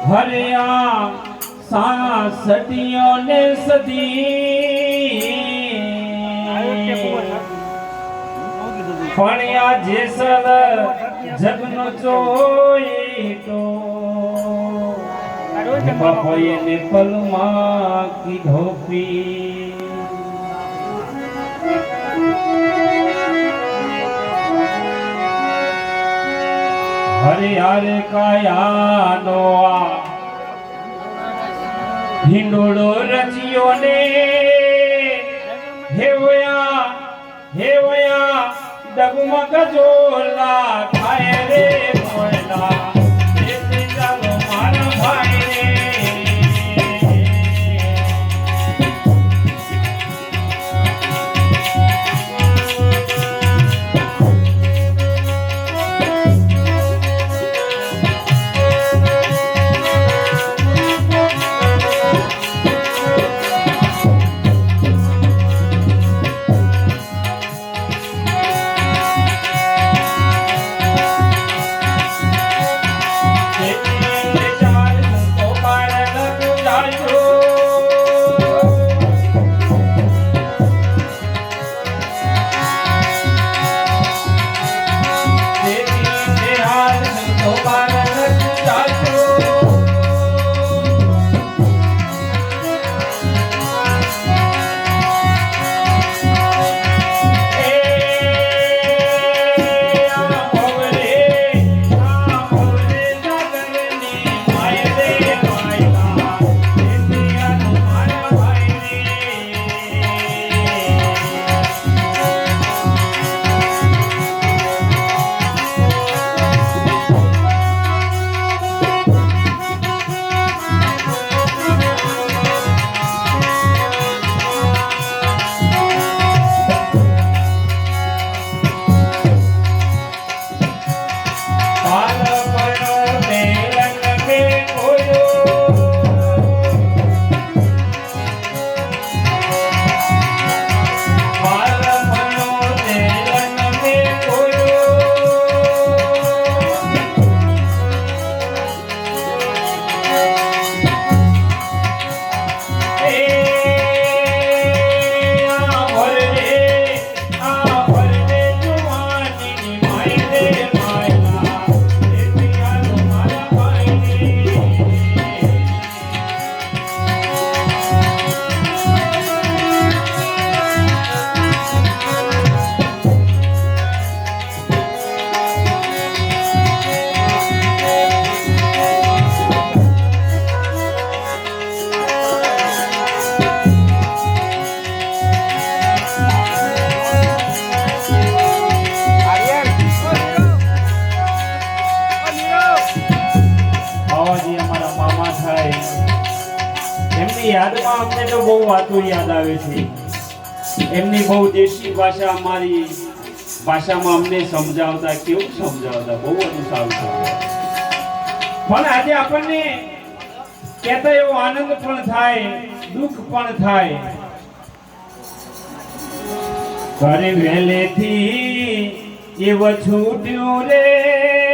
હરિયા સાસટીઓ ને સદી ફણ્યા જેસલ જગનો જોઈ તો બાપાએ ને પલમાં કીધો પી હરે હરે કાયાનો આ હિંડોળો રચ્યો ને હેવયા ડગમગ જોલા ખાય રે મોયલા એથી ચાલો મારા ભાઈ રે યાદમાં અમને તો બહુ વાતો યાદ આવે છે એમની બહુ દેશી ભાષા અમારી ભાષામાં અમને સમજાવતા કેવું સમજાવતા બહુ બધું સારું સમજાવતા પણ આજે આપણને કહેતા એવો આનંદ પણ થાય દુઃખ પણ થાય ઘરે વહેલેથી એવો છૂટ્યું રે